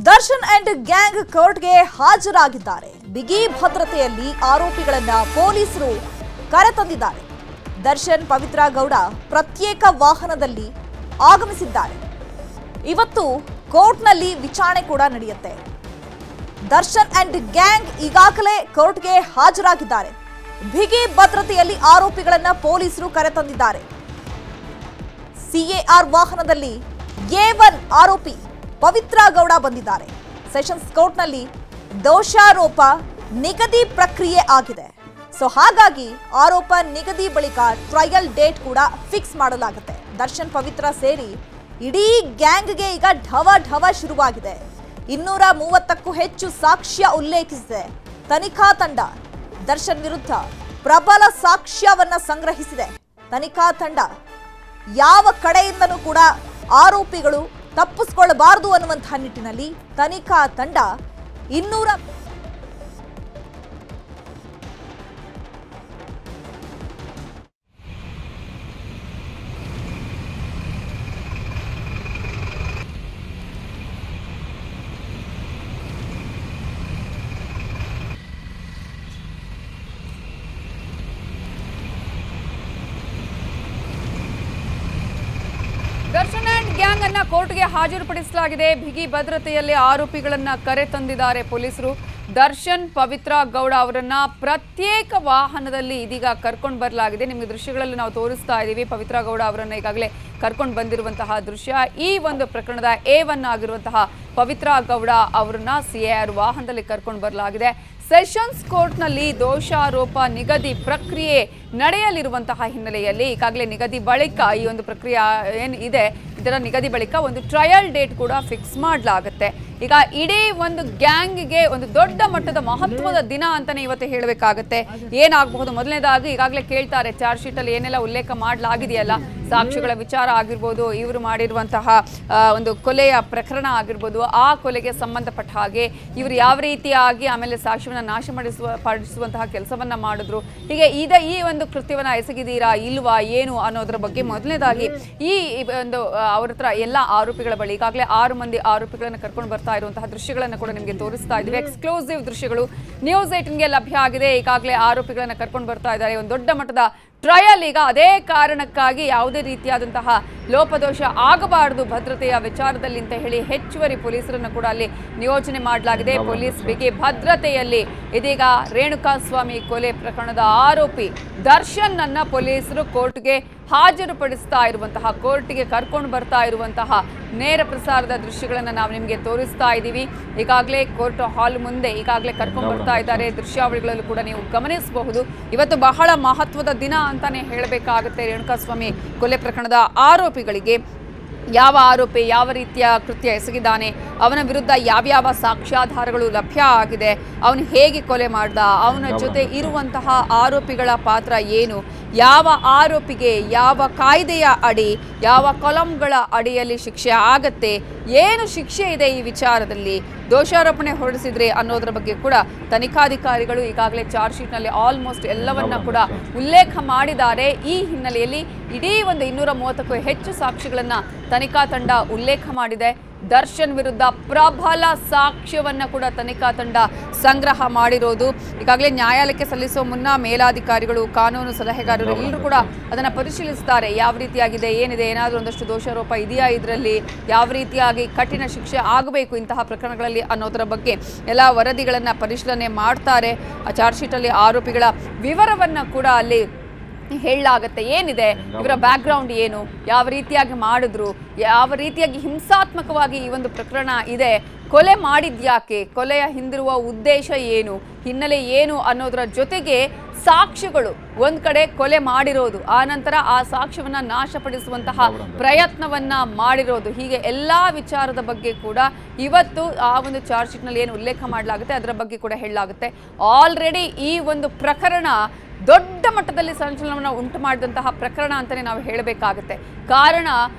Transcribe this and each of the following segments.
Darshan and gang ಕೋರ್ಟ್ಗೆ ಹಾಜರಾಗಿದ್ದಾರೆ. ಬಿಗಿ ಭದ್ರತೆಯಲ್ಲಿ ಆರೋಪಿಗಳನ್ನ ಪೊಲೀಸರು ಕರೆತಂದಿದ್ದಾರೆ. ದರ್ಶನ್ ಪವಿತ್ರ ಗೌಡ ಪ್ರತ್ಯೇಕ ವಾಹನದಲ್ಲಿ ಆಗಮಿಸಿದ್ದಾರೆ. ಇವತ್ತು ಕೋರ್ಟ್ನಲ್ಲಿ ವಿಚಾರಣೆ ಕೂಡ ನಡೆಯುತ್ತೆ. ದರ್ಶನ್ ಅಂಡ್ ಗ್ಯಾಂಗ್ ಈಗಾಗಲೇ ಕೋರ್ಟ್ಗೆ ಹಾಜರಾಗಿದ್ದಾರೆ. ಬಿಗಿ ಭದ್ರತೆಯಲ್ಲಿ ಆರೋಪಿಗಳನ್ನ ಪೊಲೀಸರು ಕರೆತಂದಿದ್ದಾರೆ. ಸಿಎಆರ್ ವಾಹನದಲ್ಲಿ A1 ಆರೋಪಿ ಪವಿತ್ರ ಗೌಡ ಬಂದಿದ್ದಾರೆ. ಸೆಷನ್ಸ್ ಕೋರ್ಟ್ನಲ್ಲಿ ದೋಷಾರೋಪ ನಿಗದಿ ಪ್ರಕ್ರಿಯೆ ಆಗಿದೆ. ಹಾಗಾಗಿ ಆರೋಪ ನಿಗದಿ ಬಳಿಕ ಟ್ರಯಲ್ ಡೇಟ್ ಕೂಡ ಫಿಕ್ಸ್ ಮಾಡಲಾಗುತ್ತೆ. ದರ್ಶನ್ ಪವಿತ್ರ ಸೇರಿ ಇಡೀ ಗ್ಯಾಂಗ್ಗೆ ಈಗ ಢವ ಶುರುವಾಗಿದೆ. 230ಕ್ಕೂ ಹೆಚ್ಚು ಸಾಕ್ಷ್ಯ ಉಲ್ಲೇಖಿಸಿದೆ ತನಿಖಾ ತಂಡ. ದರ್ಶನ್ ವಿರುದ್ಧ ಪ್ರಬಲ ಸಾಕ್ಷ್ಯವನ್ನ ಸಂಗ್ರಹಿಸಿದೆ ತನಿಖಾ ತಂಡ. ಯಾವ ಕಡೆಯಿಂದನೂ ಕೂಡ ಆರೋಪಿಗಳು ತಪ್ಪಿಸಿಕೊಳ್ಳಬಾರದು ಅನ್ನುವಂತಹ ನಿಟ್ಟಿನಲ್ಲಿ ತನಿಖಾ ತಂಡ 200 ದರ್ಶನ್ ಅಂಡ್ ಗ್ಯಾಂಗ್ ಅನ್ನ ಕೋರ್ಟ್ಗೆ ಹಾಜರುಪಡಿಸಲಾಗಿದೆ. ಬಿಗಿ ಭದ್ರತೆಯಲ್ಲಿ ಆರೋಪಿಗಳನ್ನ ಕರೆ ತಂದಿದ್ದಾರೆ ಪೊಲೀಸರು. ದರ್ಶನ್ ಪವಿತ್ರ ಗೌಡ ಅವರನ್ನ ಪ್ರತ್ಯೇಕ ವಾಹನದಲ್ಲಿ ಇದೀಗ ಕರ್ಕೊಂಡು ಬರಲಾಗಿದೆ. ನಿಮಗೆ ದೃಶ್ಯಗಳಲ್ಲಿ ನಾವು ತೋರಿಸ್ತಾ ಇದ್ದೀವಿ. ಪವಿತ್ರ ಗೌಡ ಅವರನ್ನ ಈಗಾಗಲೇ ಕರ್ಕೊಂಡು ಬಂದಿರುವಂತಹ ದೃಶ್ಯ. ಈ ಒಂದು ಪ್ರಕರಣದ A1 ಆಗಿರುವಂತಹ ಪವಿತ್ರ ಗೌಡ ಅವರನ್ನ CAR ವಾಹನದಲ್ಲಿ ಕರ್ಕೊಂಡು ಬರಲಾಗಿದೆ. ಸೆಷನ್ಸ್ ಕೋರ್ಟ್ನಲ್ಲಿ ದೋಷಾರೋಪ ನಿಗದಿ ಪ್ರಕ್ರಿಯೆ ನಡೆಯಲಿರುವಂತಹ ಹಿನ್ನೆಲೆಯಲ್ಲಿ ಈಗಾಗಲೇ ನಿಗದಿ ಬಳಿಕ ಈ ಒಂದು ಪ್ರಕ್ರಿಯೆ ಏನಿದೆ ಇದರ ನಿಗದಿ ಬಳಿಕ ಒಂದು ಟ್ರಯಲ್ ಡೇಟ್ ಕೂಡ ಫಿಕ್ಸ್ ಮಾಡಲಾಗುತ್ತೆ. ಈಗ ಇಡೀ ಒಂದು ಗ್ಯಾಂಗ್ಗೆ ಒಂದು ದೊಡ್ಡ ಮಟ್ಟದ ಮಹತ್ವದ ದಿನ ಅಂತಾನೆ ಇವತ್ತು ಹೇಳಬೇಕಾಗುತ್ತೆ. ಏನಾಗಬಹುದು? ಮೊದಲನೇದಾಗಿ ಈಗಾಗಲೇ ಕೇಳ್ತಾರೆ ಚಾರ್ಜ್ ಶೀಟ್ ಅಲ್ಲಿ ಏನೆಲ್ಲ ಉಲ್ಲೇಖ ಮಾಡಲಾಗಿದೆಯಲ್ಲ, ಸಾಕ್ಷಿಗಳ ವಿಚಾರ ಆಗಿರ್ಬೋದು, ಇವರು ಮಾಡಿರುವಂತಹ ಒಂದು ಕೊಲೆಯ ಪ್ರಕರಣ ಆಗಿರ್ಬೋದು, ಆ ಕೊಲೆಗೆ ಸಂಬಂಧಪಟ್ಟ ಹಾಗೆ ಇವರು ಯಾವ ರೀತಿಯಾಗಿ ಆಮೇಲೆ ಸಾಕ್ಷ್ಯವನ್ನು ಪಡಿಸುವಂತಹ ಕೆಲಸವನ್ನ ಮಾಡಿದ್ರು, ಹೀಗೆ ಈ ಒಂದು ಕೃತ್ಯವನ್ನ ಎಸಗಿದೀರಾ ಇಲ್ವಾ ಏನು ಅನ್ನೋದ್ರ ಬಗ್ಗೆ ಮೊದಲನೇದಾಗಿ ಈ ಒಂದು ಅವ್ರ ಹತ್ರ ಎಲ್ಲ ಆರೋಪಿಗಳ ಬಳಿ ಈಗಾಗಲೇ 6 ಮಂದಿ ಆರೋಪಿಗಳನ್ನು ಕರ್ಕೊಂಡು ಬರ್ತಾ ಇರುವಂತಹ ದೃಶ್ಯಗಳನ್ನು ಕೂಡ ನಿಮಗೆ ತೋರಿಸ್ತಾ ಇದ್ದೀವಿ. ಎಕ್ಸ್ಕ್ಲೂಸಿವ್ ದೃಶ್ಯಗಳು ನ್ಯೂಸ್ 18ಗೆ ಲಭ್ಯ ಆಗಿದೆ. ಈಗಾಗಲೇ ಆರೋಪಿಗಳನ್ನ ಕರ್ಕೊಂಡು ಬರ್ತಾ ಇದ್ದಾರೆ. ಒಂದು ದೊಡ್ಡ ಮಟ್ಟದ ಟ್ರಯಲ್ ಈಗ ಅದೇ ಕಾರಣಕ್ಕಾಗಿ ಯಾವುದೇ ರೀತಿಯಾದಂತಹ ಲೋಪದೋಷ ಆಗಬಾರದು ಭದ್ರತೆಯ ವಿಚಾರದಲ್ಲಿ ಅಂತ ಹೇಳಿ ಹೆಚ್ಚುವರಿ ಪೊಲೀಸರನ್ನು ಕೂಡ ಅಲ್ಲಿ ನಿಯೋಜನೆ ಮಾಡಲಾಗಿದೆ. ಪೊಲೀಸ್ ಬಿಗಿ ಭದ್ರತೆಯಲ್ಲಿ ಇದೀಗ ರೇಣುಕಾಸ್ವಾಮಿ ಕೊಲೆ ಪ್ರಕರಣದ ಆರೋಪಿ ದರ್ಶನ್ ಅನ್ನ ಪೊಲೀಸರು ಕೋರ್ಟ್ಗೆ ಹಾಜರುಪಡಿಸ್ತಾ ಇರುವಂತಹ, ಕೋರ್ಟ್ಗೆ ಕರ್ಕೊಂಡು ಬರ್ತಾ ಇರುವಂತಹ ನೇರ ಪ್ರಸಾರದ ದೃಶ್ಯಗಳನ್ನು ನಾವು ನಿಮಗೆ ತೋರಿಸ್ತಾ ಇದ್ದೀವಿ. ಈಗಾಗಲೇ ಕೋರ್ಟ್ ಹಾಲ್ ಮುಂದೆ ಈಗಾಗಲೇ ಕರ್ಕೊಂಡು ಬರ್ತಾ ಇದ್ದಾರೆ. ದೃಶ್ಯಾವಳಿಗಳಲ್ಲೂ ಕೂಡ ನೀವು ಗಮನಿಸಬಹುದು. ಇವತ್ತು ಬಹಳ ಮಹತ್ವದ ದಿನ ಅಂತಾನೆ ಹೇಳಬೇಕಾಗುತ್ತೆ. ರೇಣುಕಾಸ್ವಾಮಿ ಕೊಲೆ ಪ್ರಕರಣದ ಆರೋಪಿಗಳಿಗೆ ಯಾವ ಆರೋಪಿ ಯಾವ ರೀತಿಯ ಕೃತ್ಯ ಎಸಗಿದ್ದಾನೆ, ಅವನ ವಿರುದ್ಧ ಯಾವ್ಯಾವ ಸಾಕ್ಷ್ಯಾಧಾರಗಳು ಲಭ್ಯ ಆಗಿದೆ, ಅವನು ಹೇಗೆ ಕೊಲೆ ಮಾಡ್ದ, ಅವನ ಜೊತೆ ಇರುವಂತಹ ಆರೋಪಿಗಳ ಪಾತ್ರ ಏನು, ಯಾವ ಆರೋಪಿಗೆ ಯಾವ ಕಾಯ್ದೆಯ ಅಡಿ ಯಾವ ಕಾಲಂಗಳ ಅಡಿಯಲ್ಲಿ ಶಿಕ್ಷೆ ಆಗತ್ತೆ, ಏನು ಶಿಕ್ಷೆ ಇದೆ ಈ ವಿಚಾರದಲ್ಲಿ, ದೋಷಾರೋಪಣೆ ಹೊರಡಿಸಿದ್ರೆ ಅನ್ನೋದ್ರ ಬಗ್ಗೆ ಕೂಡ ತನಿಖಾಧಿಕಾರಿಗಳು ಈಗಾಗಲೇ ಚಾರ್ಜ್ ಶೀಟ್ನಲ್ಲಿ ಆಲ್ಮೋಸ್ಟ್ ಎಲ್ಲವನ್ನ ಕೂಡ ಉಲ್ಲೇಖ ಮಾಡಿದ್ದಾರೆ. ಈ ಹಿನ್ನೆಲೆಯಲ್ಲಿ ಇಡೀ ಒಂದು 230ಕ್ಕೂ ಹೆಚ್ಚು ಸಾಕ್ಷಿಗಳನ್ನ ತನಿಖಾ ತಂಡ ಉಲ್ಲೇಖ ಮಾಡಿದೆ. ದರ್ಶನ್ ವಿರುದ್ಧ ಪ್ರಬಲ ಸಾಕ್ಷ್ಯವನ್ನ ಕೂಡ ತನಿಖಾ ತಂಡ ಸಂಗ್ರಹ ಮಾಡಿರೋದು. ಈಗಾಗಲೇ ನ್ಯಾಯಾಲಯಕ್ಕೆ ಸಲ್ಲಿಸುವ ಮುನ್ನ ಮೇಲಾಧಿಕಾರಿಗಳು, ಕಾನೂನು ಸಲಹೆಗಾರರು ಎಲ್ಲರೂ ಕೂಡ ಅದನ್ನು ಪರಿಶೀಲಿಸ್ತಾರೆ. ಯಾವ ರೀತಿಯಾಗಿದೆ, ಏನಿದೆ, ಏನಾದರೂ ಒಂದಷ್ಟು ದೋಷಾರೋಪ ಇದೆಯಾ, ಇದರಲ್ಲಿ ಯಾವ ರೀತಿಯಾಗಿ ಕಠಿಣ ಶಿಕ್ಷೆ ಆಗಬೇಕು ಇಂತಹ ಪ್ರಕರಣಗಳಲ್ಲಿ ಅನ್ನೋದರ ಬಗ್ಗೆ ಎಲ್ಲ ವರದಿಗಳನ್ನು ಪರಿಶೀಲನೆ ಮಾಡ್ತಾರೆ. ಚಾರ್ಜ್ ಶೀಟಲ್ಲಿ ಆರೋಪಿಗಳ ವಿವರವನ್ನು ಕೂಡ ಅಲ್ಲಿ ಹೇಳಲಾಗತ್ತೆ. ಏನಿದೆ ಇವರ ಬ್ಯಾಕ್ಗ್ರೌಂಡ್ ಏನು, ಯಾವ ರೀತಿಯಾಗಿ ಮಾಡಿದ್ರು, ಯಾವ ರೀತಿಯಾಗಿ ಹಿಂಸಾತ್ಮಕವಾಗಿ ಈ ಒಂದು ಪ್ರಕರಣ ಇದೆ, ಕೊಲೆ ಮಾಡಿದ್ಯಾಕೆ, ಕೊಲೆಯ ಹಿಂದಿರುವ ಉದ್ದೇಶ ಏನು, ಹಿನ್ನೆಲೆ ಏನು ಅನ್ನೋದರ ಜೊತೆಗೆ ಸಾಕ್ಷ್ಯಗಳು ಒಂದ್ ಕಡೆ ಕೊಲೆ ಮಾಡಿರೋದು, ಆ ನಂತರ ಆ ಸಾಕ್ಷ್ಯವನ್ನ ನಾಶಪಡಿಸುವಂತಹ ಪ್ರಯತ್ನವನ್ನ ಮಾಡಿರೋದು, ಹೀಗೆ ಎಲ್ಲಾ ವಿಚಾರದ ಬಗ್ಗೆ ಕೂಡ ಇವತ್ತು ಆ ಒಂದು ಚಾರ್ಜ್ ಶೀಟ್ನಲ್ಲಿ ಏನು ಉಲ್ಲೇಖ ಮಾಡಲಾಗುತ್ತೆ ಅದರ ಬಗ್ಗೆ ಕೂಡ ಹೇಳಲಾಗುತ್ತೆ. ಆಲ್ರೆಡಿ ಈ ಒಂದು ಪ್ರಕರಣ ದೊಡ್ಡ ಮಟ್ಟದಲ್ಲಿ ಸಂಚಲನವನ್ನು ಉಂಟು ಮಾಡಿದಂತಹ ಪ್ರಕರಣ ಅಂತಲೇ ನಾವು ಹೇಳಬೇಕಾಗುತ್ತೆ. ಕಾರಣ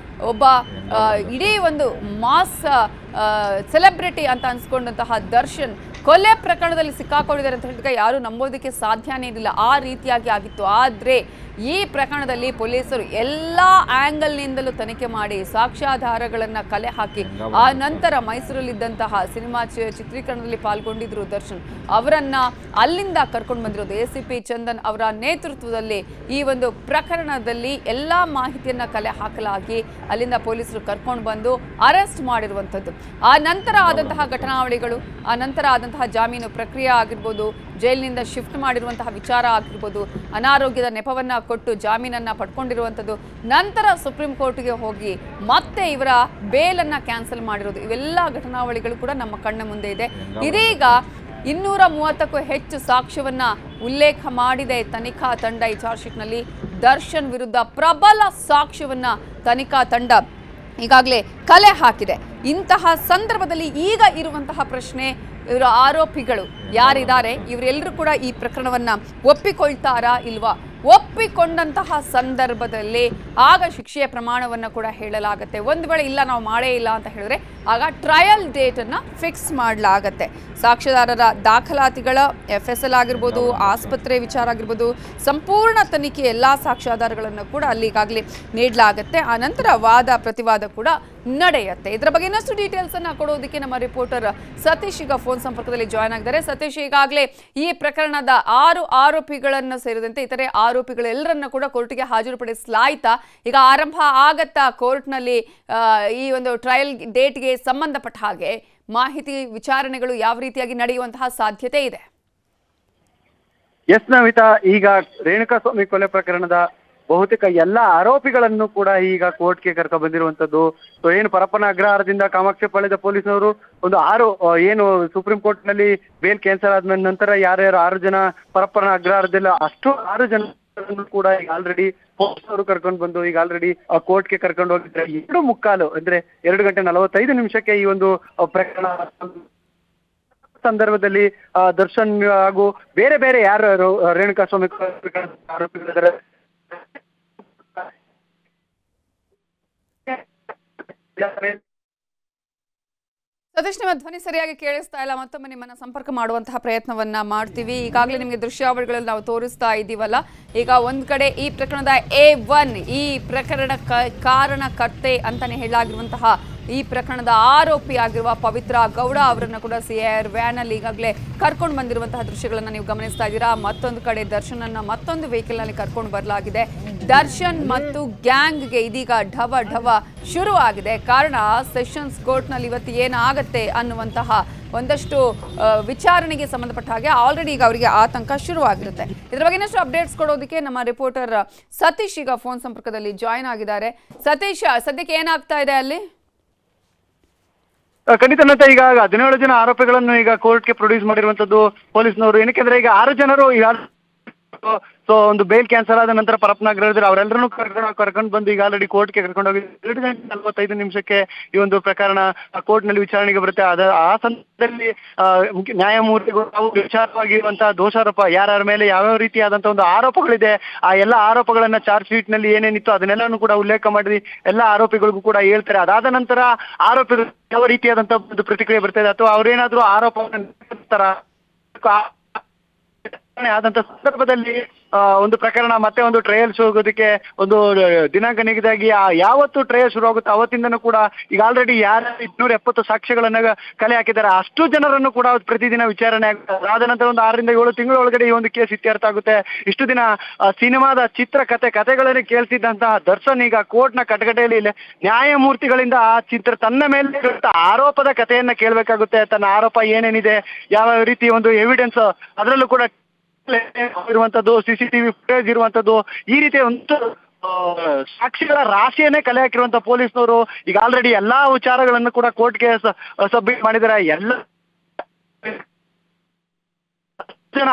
ಒಬ್ಬ ಇಡೀ ಒಂದು ಮಾಸ್ ಸೆಲೆಬ್ರಿಟಿ ಅಂತ ಅನ್ಸ್ಕೊಂಡಂತಹ ದರ್ಶನ್ ಕೊಲೆ ಪ್ರಕರಣದಲ್ಲಿ ಸಿಕ್ಕಾಕೊಂಡಿದ್ದಾರೆ ಅಂತ ಹೇಳಿದಾಗ ಯಾರು ನಂಬೋದಕ್ಕೆ ಸಾಧ್ಯನೇ ಇರಲಿಲ್ಲ. ಆ ರೀತಿಯಾಗಿ ಆಗಿತ್ತು. ಆದರೆ ಈ ಪ್ರಕರಣದಲ್ಲಿ ಪೊಲೀಸರು ಎಲ್ಲ ಆಂಗಲ್ನಿಂದಲೂ ತನಿಖೆ ಮಾಡಿ ಸಾಕ್ಷ್ಯಾಧಾರಗಳನ್ನು ಕಲೆ ಹಾಕಿ ಆ ನಂತರ ಮೈಸೂರಲ್ಲಿದ್ದಂತಹ ಸಿನಿಮಾ ಚಿತ್ರೀಕರಣದಲ್ಲಿ ಪಾಲ್ಗೊಂಡಿದ್ರು ದರ್ಶನ್ ಅವರನ್ನ ಅಲ್ಲಿಂದ ಕರ್ಕೊಂಡು ಬಂದಿರೋದು ACP ಚಂದನ್ ಅವರ ನೇತೃತ್ವದಲ್ಲಿ ಈ ಒಂದು ಪ್ರಕರಣದಲ್ಲಿ ಎಲ್ಲ ಮಾಹಿತಿಯನ್ನ ಕಲೆ ಹಾಕಲಾಗಿ ಅಲ್ಲಿಂದ ಪೊಲೀಸರು ಕರ್ಕೊಂಡು ಬಂದು ಅರೆಸ್ಟ್ ಮಾಡಿರುವಂಥದ್ದು. ಆ ನಂತರ ಆದಂತಹ ಘಟನಾವಳಿಗಳು, ಆ ನಂತರ ಆದಂತಹ ಜಾಮೀನು ಪ್ರಕ್ರಿಯೆ ಆಗಿರ್ಬೋದು, ಜೈಲಿನಿಂದ ಶಿಫ್ಟ್ ಮಾಡಿರುವಂತಹ ವಿಚಾರ ಆಗಿರ್ಬೋದು, ಅನಾರೋಗ್ಯದ ನೆಪವನ್ನ ಕೊಟ್ಟು ಜಾಮೀನನ್ನ ಪಡ್ಕೊಂಡಿರುವಂಥದ್ದು, ನಂತರ ಸುಪ್ರೀಂ ಕೋರ್ಟ್ಗೆ ಹೋಗಿ ಮತ್ತೆ ಇವರ ಬೇಲನ್ನ ಕ್ಯಾನ್ಸಲ್ ಮಾಡಿರೋದು, ಇವೆಲ್ಲ ಘಟನಾವಳಿಗಳು ಕೂಡ ನಮ್ಮ ಕಣ್ಣ ಮುಂದೆ ಇದೆ. ಇದೀಗ 230ಕ್ಕೂ ಹೆಚ್ಚು ಸಾಕ್ಷ್ಯವನ್ನ ಉಲ್ಲೇಖ ಮಾಡಿದೆ ತನಿಖಾ ತಂಡ. ಈ ಚಾರ್ಜ್ ಶೀಟ್ನಲ್ಲಿ ದರ್ಶನ್ ವಿರುದ್ಧ ಪ್ರಬಲ ಸಾಕ್ಷ್ಯವನ್ನ ತನಿಖಾ ತಂಡ ಈಗಾಗಲೇ ಕಲೆ ಹಾಕಿದೆ. ಇಂತಹ ಸಂದರ್ಭದಲ್ಲಿ ಈಗ ಇರುವಂತಹ ಪ್ರಶ್ನೆ, ಇವರ ಆರೋಪಿಗಳು ಯಾರಿದ್ದಾರೆ ಇವರೆಲ್ಲರೂ ಕೂಡ ಈ ಪ್ರಕರಣವನ್ನ ಒಪ್ಪಿಕೊಳ್ತಾರಾ ಇಲ್ವಾ? ಒಪ್ಪಿಕೊಂಡಂತಹ ಸಂದರ್ಭದಲ್ಲಿ ಆಗ ಶಿಕ್ಷೆಯ ಪ್ರಮಾಣವನ್ನು ಕೂಡ ಹೇಳಲಾಗುತ್ತೆ. ಒಂದು ವೇಳೆ ಇಲ್ಲ ನಾವು ಮಾಡೇ ಇಲ್ಲ ಅಂತ ಹೇಳಿದ್ರೆ ಆಗ ಟ್ರಯಲ್ ಡೇಟನ್ನು ಫಿಕ್ಸ್ ಮಾಡಲಾಗತ್ತೆ. ಸಾಕ್ಷ್ಯದಾರರ ದಾಖಲಾತಿಗಳ FSL ಆಗಿರ್ಬೋದು, ಆಸ್ಪತ್ರೆ ವಿಚಾರ ಆಗಿರ್ಬೋದು, ಸಂಪೂರ್ಣ ತನಿಖೆ ಎಲ್ಲ ಸಾಕ್ಷ್ಯಾಧಾರಗಳನ್ನು ಕೂಡ ಅಲ್ಲಿ ಈಗಾಗಲೇ ನೀಡಲಾಗುತ್ತೆ. ಆ ನಂತರ ವಾದ ಪ್ರತಿವಾದ ಕೂಡ ನಡೆಯುತ್ತೆ. ಇದರ ಬಗ್ಗೆ ಇನ್ನಷ್ಟು ಡೀಟೇಲ್ಸ್ ಅನ್ನ ಕೊಡೋದಕ್ಕೆ ನಮ್ಮ ರಿಪೋರ್ಟರ್ ಸತೀಶ್ ಈಗ ಫೋನ್ ಸಂಪರ್ಕದಲ್ಲಿ ಜಾಯ್ನ್ ಆಗಿದ್ದಾರೆ. ಸತೀಶ್, ಈಗಾಗಲೇ ಈ ಪ್ರಕರಣದ 6 ಆರೋಪಿಗಳನ್ನು ಸೇರಿದಂತೆ ಇತರೆ ಆರೋಪಿಗಳೆಲ್ಲರನ್ನ ಕೂಡ ಕೋರ್ಟ್ಗೆ ಹಾಜರುಪಡಿಸಲಾಯ್ತಾ? ಈಗ ಆರಂಭ ಆಗತ್ತಾ ಕೋರ್ಟ್ನಲ್ಲಿ ಈ ಒಂದು ಟ್ರಯಲ್ ಡೇಟ್ಗೆ ಸಂಬಂಧಪಟ್ಟ ಹಾಗೆ ಮಾಹಿತಿ ವಿಚಾರಣೆಗಳು ಯಾವ ರೀತಿಯಾಗಿ ನಡೆಯುವಂತಹ ಸಾಧ್ಯತೆ ಇದೆ? ಎಸ್ ನವಿತಾ, ಈಗ ರೇಣುಕಾಸ್ವಾಮಿ ಕೊಲೆ ಪ್ರಕರಣದ ಬಹುತೇಕ ಎಲ್ಲ ಆರೋಪಿಗಳನ್ನು ಕೂಡ ಈಗ ಕೋರ್ಟ್ಗೆ ಕರ್ಕ ಬಂದಿರುವಂತದ್ದು. ಸೊ ಏನು ಪರಪ್ಪನ ಅಗ್ರಹಾರದಿಂದ ಕಾಮಾಕ್ಷಿ ಪಾಳ್ಯದ ಪೊಲೀಸರು ಒಂದು 6 ಏನು ಸುಪ್ರೀಂ ಕೋರ್ಟ್ ನಲ್ಲಿ ಬೇಲ್ ಕ್ಯಾನ್ಸಲ್ ಆದ್ಮೇಲೆ ನಂತರ ಯಾರ್ಯಾರು 6 ಜನ ಪರಪ್ಪನ ಅಗ್ರಹಾರದಲ್ಲಿ ಅಷ್ಟು 6 ಜನ ಕೂಡ ಈಗ ಆಲ್ರೆಡಿ ಪೊಲೀಸರು ಕರ್ಕೊಂಡು ಬಂದು ಈಗ ಆಲ್ರೆಡಿ ಕೋರ್ಟ್ಗೆ ಕರ್ಕೊಂಡು ಹೋಗಿದ್ರೆ 2:45 ಅಂದ್ರೆ 2:45 ಈ ಒಂದು ಪ್ರಕರಣ ಸಂದರ್ಭದಲ್ಲಿ ದರ್ಶನ್ ಹಾಗೂ ಬೇರೆ ಬೇರೆ ಯಾರು ರೇಣುಕಾಸ್ವಾಮಿ ಆರೋಪಿಗಳಿದ್ದಾರೆ. ಸತೀಶ್, ನಿಮ್ಮ ಧ್ವನಿ ಸರಿಯಾಗಿ ಕೇಳಿಸ್ತಾ ಇಲ್ಲ. ಮತ್ತೊಮ್ಮೆ ನಿಮ್ಮನ್ನ ಸಂಪರ್ಕ ಮಾಡುವಂತಹ ಪ್ರಯತ್ನವನ್ನ ಮಾಡ್ತೀವಿ. ಈಗಾಗಲೇ ನಿಮಗೆ ದೃಶ್ಯಾವಳಿಗಳಲ್ಲಿ ನಾವು ತೋರಿಸ್ತಾ ಇದ್ದೀವಲ್ಲ, ಈಗ ಒಂದ್ ಕಡೆ ಈ ಪ್ರಕರಣದ A1 ಈ ಪ್ರಕರಣ ಕಾರಣಕರ್ತೆ ಅಂತಾನೆ ಹೇಳಲಾಗಿರುವಂತಹ ಈ ಪ್ರಕರಣದ ಆರೋಪಿ ಆಗಿರುವ ಪವಿತ್ರ ಗೌಡ ಅವರನ್ನ ಕೂಡ CIR ವ್ಯಾನ್ ಅಲ್ಲಿ ಈಗಾಗಲೇ ಕರ್ಕೊಂಡು ಬಂದಿರುವಂತಹ ದೃಶ್ಯಗಳನ್ನ ನೀವು ಗಮನಿಸ್ತಾ ಇದ್ದೀರಾ. ಮತ್ತೊಂದು ಕಡೆ ದರ್ಶನ್ ಅನ್ನ ಮತ್ತೊಂದು ವೆಹಿಕಲ್ ನಲ್ಲಿ ಕರ್ಕೊಂಡು ಬರಲಾಗಿದೆ. ದರ್ಶನ್ ಮತ್ತು ಗ್ಯಾಂಗ್ಗೆ ಇದೀಗ ಢವ ಶುರು ಆಗಿದೆ. ಕಾರಣ ಸೆಷನ್ಸ್ ಕೋರ್ಟ್ ನಲ್ಲಿ ಇವತ್ತು ಏನಾಗತ್ತೆ ಅನ್ನುವಂತಹ ಒಂದಷ್ಟು ವಿಚಾರಣೆಗೆ ಸಂಬಂಧಪಟ್ಟ ಹಾಗೆ ಆಲ್ರೆಡಿ ಈಗ ಅವರಿಗೆ ಆತಂಕ ಶುರುವಾಗಿರುತ್ತೆ. ಇದರ ಬಗ್ಗೆ ಇನ್ನಷ್ಟು ಅಪ್ಡೇಟ್ಸ್ ಕೊಡೋದಕ್ಕೆ ನಮ್ಮ ರಿಪೋರ್ಟರ್ ಸತೀಶ್ ಈಗ ಫೋನ್ ಸಂಪರ್ಕದಲ್ಲಿ ಜಾಯ್ನ್ ಆಗಿದ್ದಾರೆ. ಸತೀಶ್, ಸದ್ಯಕ್ಕೆ ಏನಾಗ್ತಾ ಇದೆ ಅಲ್ಲಿ? ಖಂಡಿತ ಈಗ 17 ಜನ ಆರೋಪಿಗಳನ್ನು ಈಗ ಕೋರ್ಟ್ಗೆ ಪ್ರೊಡ್ಯೂಸ್ ಮಾಡಿರುವಂತದ್ದು ಪೊಲೀಸ್ನವರು. ಏನಕ್ಕೆಂದ್ರೆ ಈಗ 6 ಜನರು ಸೊ ಒಂದು ಬೇಲ್ ಕ್ಯಾನ್ಸಲ್ ಆದ ನಂತರ ಪರಪ್ಪನಗರದಲ್ಲಿ ಅವರೆಲ್ಲರನ್ನು ಕರ್ಕೊಂಡು ಬಂದು ಈಗ ಆಲ್ರೆಡಿ ಕೋರ್ಟ್ಗೆ ಕರ್ಕೊಂಡು ಹೋಗಿ 2:45 ಈ ಒಂದು ಪ್ರಕರಣ ಕೋರ್ಟ್ ನಲ್ಲಿ ವಿಚಾರಣೆಗೆ ಬರುತ್ತೆ. ಆ ಸಂದರ್ಭದಲ್ಲಿ ನ್ಯಾಯಮೂರ್ತಿಗಳು ನಾವು ವಿಚಾರವಾಗಿರುವಂತಹ ದೋಷಾರೋಪ ಯಾರ್ಯಾರ ಮೇಲೆ ಯಾವ್ಯಾವ ರೀತಿಯಾದಂತಹ ಒಂದು ಆರೋಪಗಳಿದೆ ಆ ಎಲ್ಲ ಆರೋಪಗಳನ್ನ ಚಾರ್ಜ್ ಶೀಟ್ ನಲ್ಲಿ ಏನೇನಿತ್ತು ಅದನ್ನೆಲ್ಲಾನು ಕೂಡ ಉಲ್ಲೇಖ ಮಾಡಿ ಎಲ್ಲ ಆರೋಪಿಗಳಿಗೂ ಕೂಡ ಹೇಳ್ತಾರೆ. ಅದಾದ ನಂತರ ಆರೋಪಿಗಳು ಯಾವ ರೀತಿಯಾದಂತಹ ಒಂದು ಪ್ರತಿಕ್ರಿಯೆ ಬರ್ತದೆ ಅಥವಾ ಅವ್ರೇನಾದ್ರೂ ಆರೋಪವನ್ನು ಆದಂತ ಸಂದರ್ಭದಲ್ಲಿ ಒಂದು ಪ್ರಕರಣ ಮತ್ತೆ ಒಂದು ಟ್ರಯಲ್ ಶುರು ಆಗೋದಕ್ಕೆ ಒಂದು ದಿನಾಂಕ ನಿಗದಿಯಾಗಿ ಯಾವತ್ತು ಟ್ರಯಲ್ ಶುರು ಆಗುತ್ತೆ ಅವತ್ತಿಂದನೂ ಕೂಡ ಈಗ ಆಲ್ರೆಡಿ ಯಾರು 270 ಸಾಕ್ಷ್ಯಗಳನ್ನ ಕಲೆ ಹಾಕಿದ್ದಾರೆ. ಅಷ್ಟು ಜನರನ್ನು ಕೂಡ ಪ್ರತಿದಿನ ವಿಚಾರಣೆ ಆಗುತ್ತೆ. ಅದಾದ ನಂತರ ಒಂದು 6 ರಿಂದ 7 ತಿಂಗಳ ಒಳಗಡೆ ಈ ಒಂದು ಕೇಸ್ ಇತ್ಯರ್ಥ ಆಗುತ್ತೆ. ಇಷ್ಟು ದಿನ ಸಿನಿಮಾದ ಕಥೆಗಳನ್ನೇ ಕೇಳ್ತಿದ್ದಂತಹ ದರ್ಶನ್ ಈಗ ಕೋರ್ಟ್ನ ಕಟಕಟೆಯಲ್ಲಿ ನ್ಯಾಯಮೂರ್ತಿಗಳಿಂದ ಆ ಚಿತ್ರ ತನ್ನ ಮೇಲೆ ಆರೋಪದ ಕಥೆಯನ್ನ ಕೇಳಬೇಕಾಗುತ್ತೆ. ತನ್ನ ಆರೋಪ ಏನೇನಿದೆ, ಯಾವ ರೀತಿ ಒಂದು ಎವಿಡೆನ್ಸ್, ಅದರಲ್ಲೂ ಕೂಡ ಇರುವಂತದ್ದು CCTV ಫುಟೇಜ್ ಇರುವಂತದ್ದು, ಈ ರೀತಿಯ ಒಂದು ಸಾಕ್ಷಿಗಳ ರಾಶಿಯನ್ನೇ ಕಲೆ ಹಾಕಿರುವಂತ ಪೊಲೀಸ್ನವರು ಈಗ ಆಲ್ರೆಡಿ ಎಲ್ಲಾ ವಿಚಾರಗಳನ್ನು ಕೂಡ ಕೋರ್ಟ್ಗೆ ಸಬ್ಮಿಟ್ ಮಾಡಿದ್ದಾರೆ. ಎಲ್ಲ ಜನ